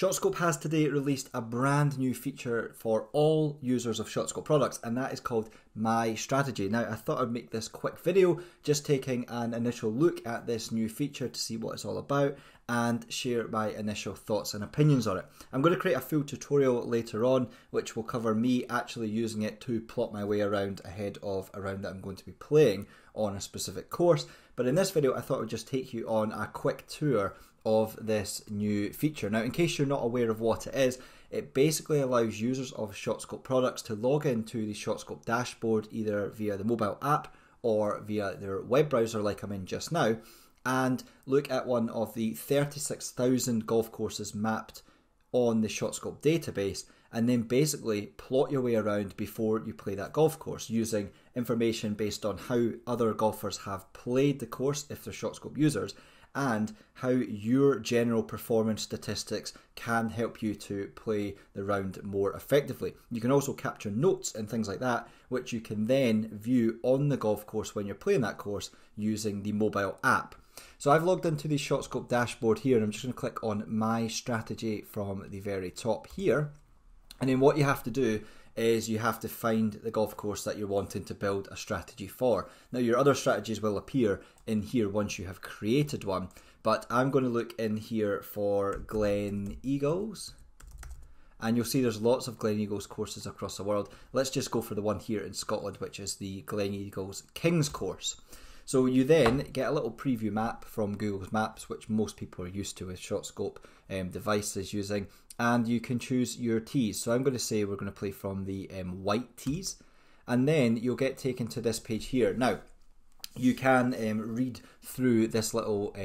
ShotScope has today released a brand new feature for all users of ShotScope products, and that is called MyStrategy. Now, I thought I'd make this quick video just taking an initial look at this new feature to see what it's all about and share my initial thoughts and opinions on it. I'm going to create a full tutorial later on which will cover me actually using it to plot my way around ahead of a round that I'm going to be playing on a specific course. But in this video I thought I would just take you on a quick tour of this new feature. Now, in case you're not aware of what it is, it basically allows users of ShotScope products to log into the ShotScope dashboard either via the mobile app or via their web browser like I'm in just now, and look at one of the 36,000 golf courses mapped on the ShotScope database, and then basically plot your way around before you play that golf course using information based on how other golfers have played the course if they're ShotScope users, and how your general performance statistics can help you to play the round more effectively. You can also capture notes and things like that, which you can then view on the golf course when you're playing that course using the mobile app. So I've logged into the ShotScope dashboard here, and I'm just going to click on MyStrategy from the very top here. And then what you have to do is you have to find the golf course that you're wanting to build a strategy for. Now, your other strategies will appear in here once you have created one, but I'm going to look in here for Glen Eagles, and you'll see there's lots of Glen Eagles courses across the world. Let's just go for the one here in Scotland, which is the Glen Eagles Kings course. So you then get a little preview map from Google's Maps, which most people are used to with ShotScope devices using, and you can choose your tees. So I'm going to say we're going to play from the white tees, and then you'll get taken to this page here. Now, you can read through this little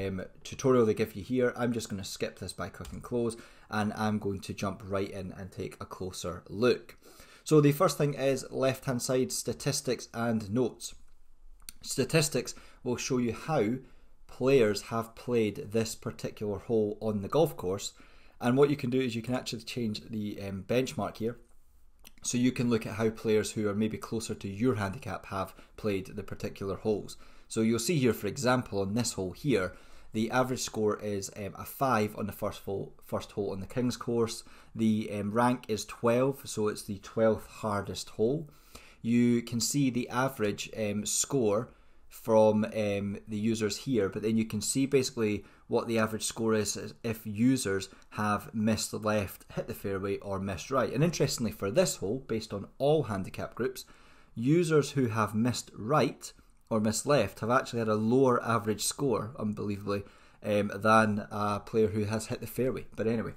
tutorial they give you here. I'm just going to skip this by clicking close, and I'm going to jump right in and take a closer look. So the first thing is left hand side, statistics and notes. Statistics will show you how players have played this particular hole on the golf course, and what you can do is you can actually change the benchmark here, so you can look at how players who are maybe closer to your handicap have played the particular holes. So you'll see here, for example, on this hole here, the average score is a 5 on the first hole on the Kings course. The rank is 12, so it's the 12th hardest hole. You can see the average score from the users here, but then you can see basically what the average score is if users have missed left, hit the fairway, or missed right. And interestingly, for this hole, based on all handicap groups, users who have missed right or missed left have actually had a lower average score, unbelievably, than a player who has hit the fairway. But anyway,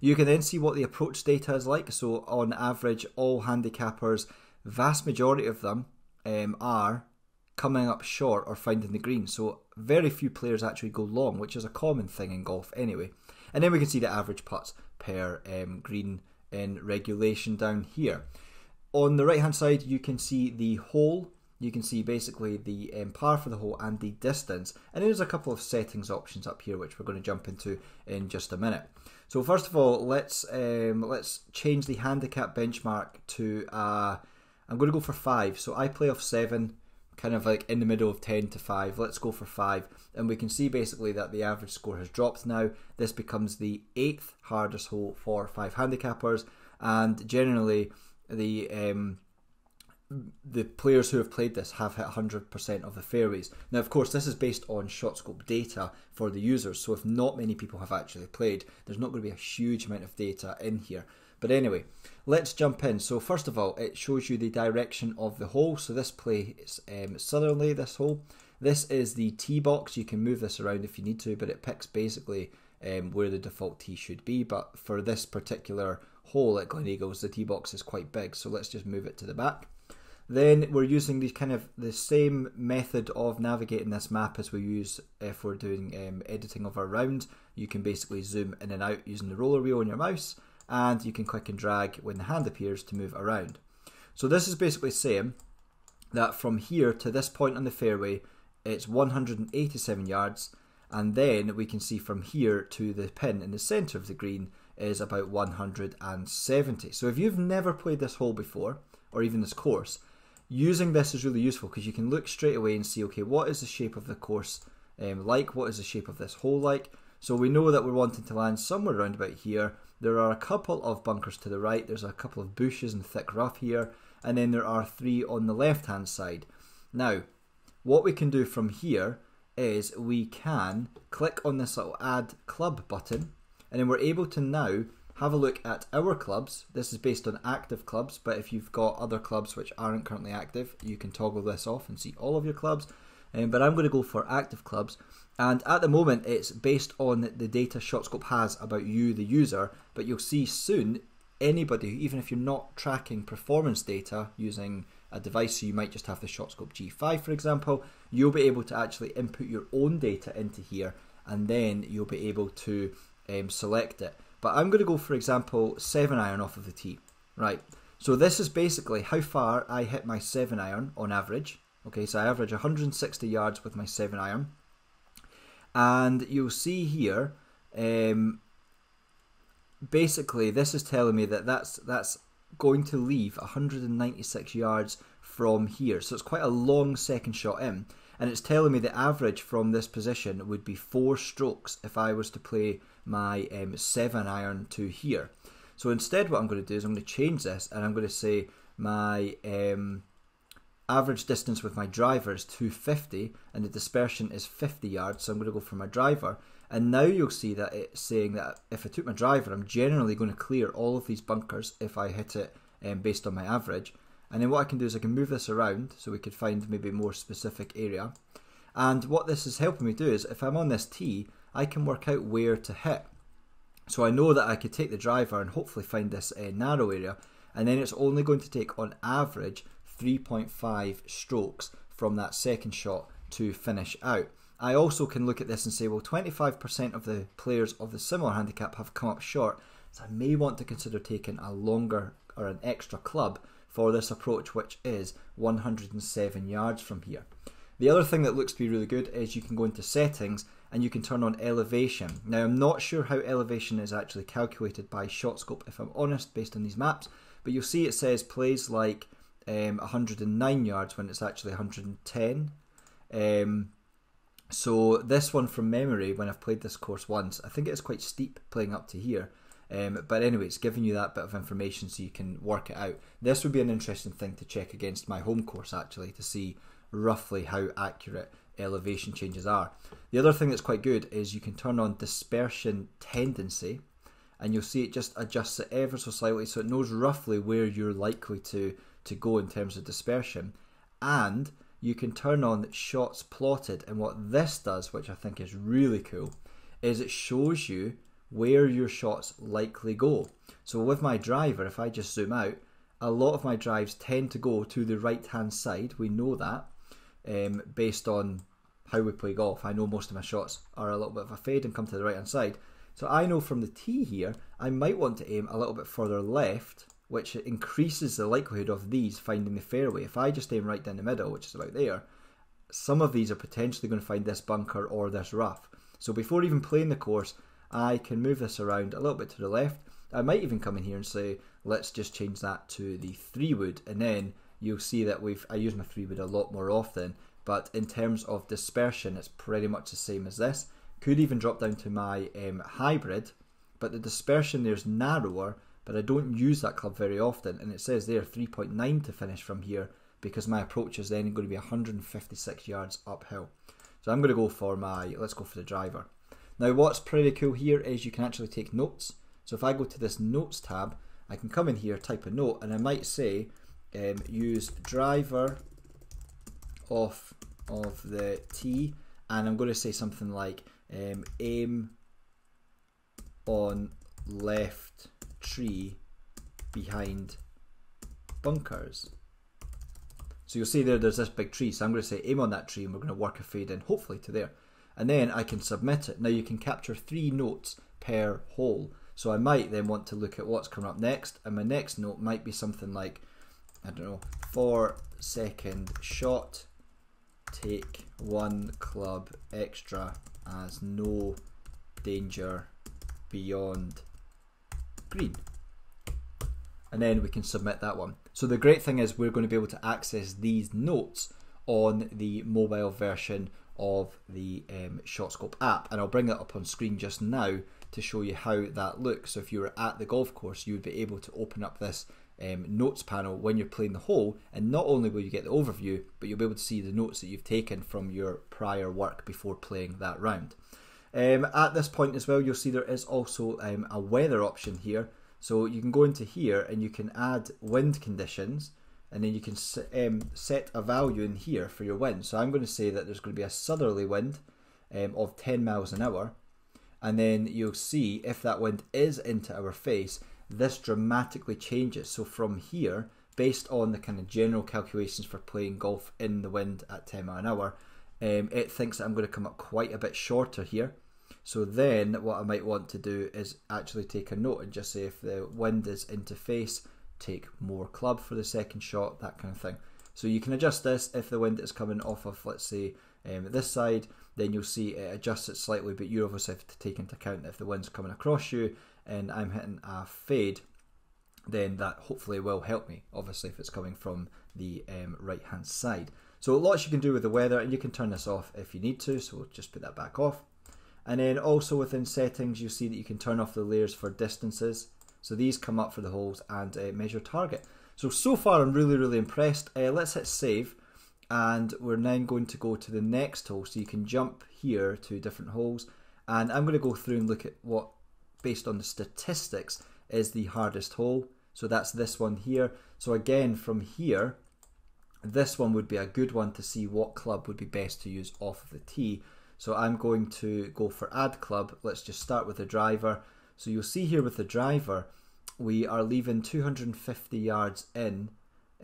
you can then see what the approach data is like. So on average, all handicappers, vast majority of them are coming up short or finding the green. So very few players actually go long, which is a common thing in golf anyway. And then we can see the average putts per green in regulation down here. On the right hand side, you can see the hole. You can see basically the par for the hole and the distance. And there's a couple of settings options up here which we're going to jump into in just a minute. So first of all, let's change the handicap benchmark to I'm going to go for 5. So I play off 7, kind of like in the middle of 10 to 5. Let's go for 5. And we can see basically that the average score has dropped now. This becomes the 8th hardest hole for 5 handicappers. And generally, the players who have played this have hit 100% of the fairways. Now, of course, this is based on ShotScope data for the users. So if not many people have actually played, there's not going to be a huge amount of data in here. But anyway, let's jump in. So first of all, it shows you the direction of the hole. So this plays southerly, this hole. This is the tee box. You can move this around if you need to, but it picks basically where the default tee should be. But for this particular hole at Glen Eagles, the tee box is quite big. So let's just move it to the back. Then we're using the same method of navigating this map as we use if we're doing editing of our round. You can basically zoom in and out using the roller wheel on your mouse, and you can click and drag when the hand appears to move around. So this is basically saying that from here to this point on the fairway, it's 187 yards, and then we can see from here to the pin in the centre of the green is about 170. So if you've never played this hole before, or even this course, using this is really useful because you can look straight away and see, okay, what is the shape of the course like? What is the shape of this hole like? So we know that we're wanting to land somewhere around about here. There are a couple of bunkers to the right, there's a couple of bushes and thick rough here, and then there are 3 on the left hand side. Now, what we can do from here is we can click on this little add club button, and then we're able to now have a look at our clubs. This is based on active clubs, but if you've got other clubs which aren't currently active, you can toggle this off and see all of your clubs. But I'm going to go for active clubs, and at the moment it's based on the data ShotScope has about you, the user, but you'll see soon anybody, even if you're not tracking performance data using a device, so you might just have the ShotScope G5 for example, you'll be able to actually input your own data into here, and then you'll be able to select it. But I'm going to go, for example, 7-iron off of the tee. Right, so this is basically how far I hit my 7-iron on average. Okay, so I average 160 yards with my 7-iron. And you'll see here, basically this is telling me that that's going to leave 196 yards from here. So it's quite a long second shot in. And it's telling me the average from this position would be 4 strokes if I was to play my 7-iron to here. So instead what I'm going to do is I'm going to change this, and I'm going to say my average distance with my driver is 250 and the dispersion is 50 yards, so I'm going to go for my driver. And now you'll see that it's saying that if I took my driver, I'm generally going to clear all of these bunkers if I hit it based on my average. And then what I can do is I can move this around so we could find maybe a more specific area. And what this is helping me do is if I'm on this tee, I can work out where to hit. So I know that I could take the driver and hopefully find this narrow area, and then it's only going to take on average 3.5 strokes from that second shot to finish out. I also can look at this and say, well, 25% of the players of the similar handicap have come up short, so I may want to consider taking a longer or an extra club for this approach, which is 107 yards from here. The other thing that looks to be really good is you can go into settings and you can turn on elevation. Now I'm not sure how elevation is actually calculated by ShotScope, if I'm honest, based on these maps, but you'll see it says plays like 109 yards when it's actually 110. So this one from memory, when I've played this course once, I think it's quite steep playing up to here. But anyway, it's giving you that bit of information so you can work it out. This would be an interesting thing to check against my home course actually, to see roughly how accurate elevation changes are. The other thing that's quite good is you can turn on dispersion tendency, and you'll see it just adjusts it ever so slightly so it knows roughly where you're likely to go in terms of dispersion. And you can turn on shots plotted, and what this does, which I think is really cool, is it shows you where your shots likely go. So with my driver, if I just zoom out, a lot of my drives tend to go to the right hand side. We know that based on how we play golf. I know most of my shots are a little bit of a fade and come to the right hand side. So I know from the tee here, I might want to aim a little bit further left, which increases the likelihood of these finding the fairway. If I just aim right down the middle, which is about there, some of these are potentially going to find this bunker or this rough. So before even playing the course, I can move this around a little bit to the left. I might even come in here and say, let's just change that to the 3-wood, and then you'll see that I use my 3-wood a lot more often, but in terms of dispersion, it's pretty much the same as this. Could even drop down to my hybrid, but the dispersion there's narrower, but I don't use that club very often, and it says there 3.9 to finish from here, because my approach is then going to be 156 yards uphill. So I'm going to go for let's go for the driver. Now what's pretty cool here is you can actually take notes. So if I go to this notes tab, I can come in here, type a note, and I might say use driver off of the tee, and I'm going to say something like aim on left tree behind bunkers. So you'll see there's this big tree, so I'm going to say aim on that tree, and we're going to work a fade in hopefully to there, and then I can submit it. Now you can capture 3 notes per hole, so I might then want to look at what's coming up next, and my next note might be something like, I don't know, 4-second shot, take 1 club extra as no danger beyond green. And then we can submit that one. So the great thing is we're going to be able to access these notes on the mobile version of the ShotScope app, and I'll bring that up on screen just now to show you how that looks. So if you were at the golf course, you would be able to open up this notes panel when you're playing the hole, and not only will you get the overview, but you'll be able to see the notes that you've taken from your prior work before playing that round. At this point as well, you'll see there is also a weather option here. So you can go into here and you can add wind conditions, and then you can set a value in here for your wind. So I'm going to say that there's going to be a southerly wind of 10 miles an hour, and then you'll see if that wind is into our face, this dramatically changes. So from here, based on the kind of general calculations for playing golf in the wind at 10 miles an hour, it thinks that I'm going to come up quite a bit shorter here. So then what I might want to do is actually take a note and just say if the wind is into face, take more club for the second shot, that kind of thing. So you can adjust this. If the wind is coming off of, let's say, this side, then you'll see it adjusts it slightly, but you obviously have to take into account if the wind's coming across you and I'm hitting a fade, then that hopefully will help me, obviously, if it's coming from the right hand side. So lots you can do with the weather, and you can turn this off if you need to, so we'll just put that back off. And then also within settings, you'll see that you can turn off the layers for distances. So these come up for the holes and measure target. So far I'm really impressed. Let's hit save, and we're now going to go to the next hole. So you can jump here to different holes, and I'm going to go through and look at what, based on the statistics, is the hardest hole. So that's this one here. So again, from here, this one would be a good one to see what club would be best to use off of the tee. So I'm going to go for add club. Let's just start with the driver. So you'll see here with the driver, we are leaving 250 yards in.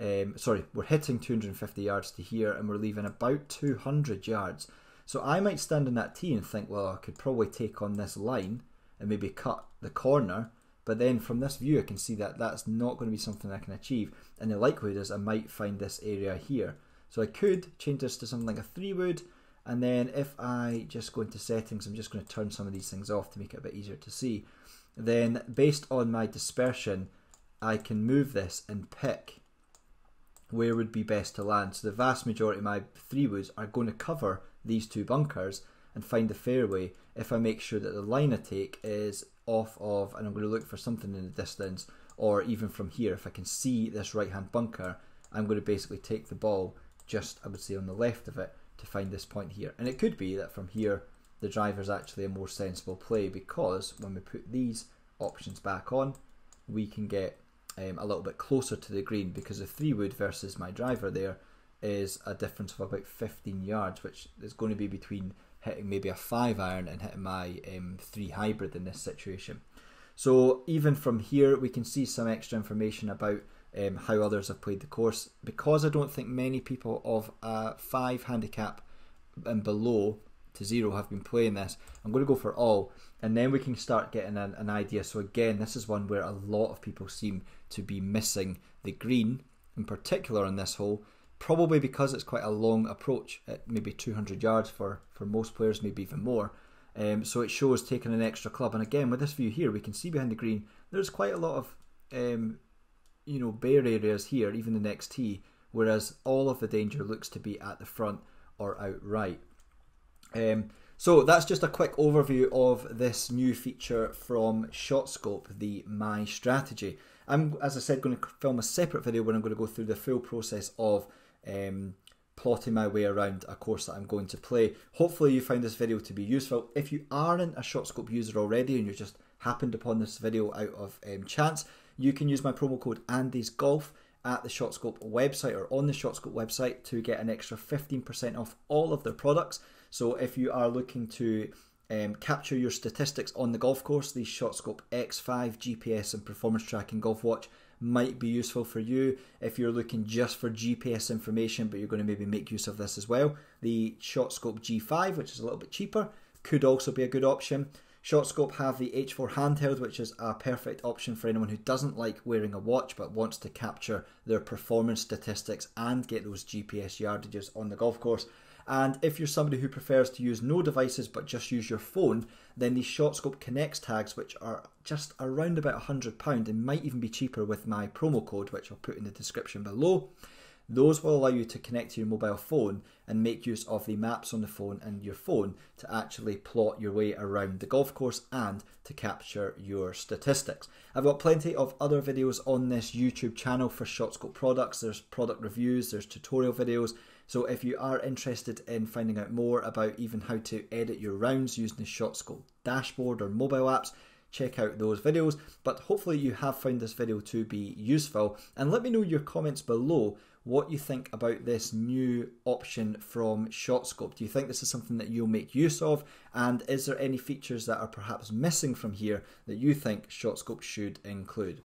We're hitting 250 yards to here, and we're leaving about 200 yards. So I might stand on that tee and think, well, I could probably take on this line and maybe cut the corner. But then from this view, I can see that that's not going to be something I can achieve. And the likelihood is I might find this area here. So I could change this to something like a 3-wood. And then if I just go into settings, I'm just going to turn some of these things off to make it a bit easier to see. Then based on my dispersion, I can move this and pick where would be best to land. So the vast majority of my 3-woods are going to cover these two bunkers and find the fairway if I make sure that the line I take is off of, and I'm going to look for something in the distance, or even from here, if I can see this right hand bunker, I'm going to basically take the ball just, I would say, on the left of it to find this point here. And it could be that from here the driver is actually a more sensible play, because when we put these options back on, we can get a little bit closer to the green, because the 3-wood versus my driver there is a difference of about 15 yards, which is going to be between hitting maybe a 5-iron and hitting my 3 hybrid in this situation. So even from here we can see some extra information about how others have played the course. Because I don't think many people of a 5 handicap and below to 0 have been playing this, I'm going to go for all, and then we can start getting an idea. So again, this is one where a lot of people seem to be missing the green, in particular on this hole, probably because it's quite a long approach at maybe 200 yards for most players, maybe even more. So it shows taking an extra club. And again, with this view here, we can see behind the green there's quite a lot of bare areas here, even the next tee, whereas all of the danger looks to be at the front or outright. So that's just a quick overview of this new feature from ShotScope, the MyStrategy. I'm, as I said, going to film a separate video where I'm going to go through the full process of plotting my way around a course that I'm going to play. Hopefully you find this video to be useful. If you aren't a ShotScope user already and you just happened upon this video out of chance, you can use my promo code AndysGolf at the ShotScope website, or on the ShotScope website, to get an extra 15% off all of their products. So if you are looking to capture your statistics on the golf course, the ShotScope X5 GPS and performance tracking golf watch might be useful for you. If you're looking just for GPS information but you're going to maybe make use of this as well, the ShotScope G5, which is a little bit cheaper, could also be a good option. ShotScope have the H4 handheld, which is a perfect option for anyone who doesn't like wearing a watch but wants to capture their performance statistics and get those GPS yardages on the golf course. And if you're somebody who prefers to use no devices but just use your phone, then the ShotScope Connects tags, which are just around about £100 and might even be cheaper with my promo code, which I'll put in the description below. Those will allow you to connect to your mobile phone and make use of the maps on the phone and your phone to actually plot your way around the golf course and to capture your statistics. I've got plenty of other videos on this YouTube channel for ShotScope products. There's product reviews, there's tutorial videos. So if you are interested in finding out more about even how to edit your rounds using the ShotScope dashboard or mobile apps, check out those videos. But hopefully you have found this video to be useful, and let me know your comments below what you think about this new option from ShotScope. Do you think this is something that you'll make use of, and is there any features that are perhaps missing from here that you think ShotScope should include?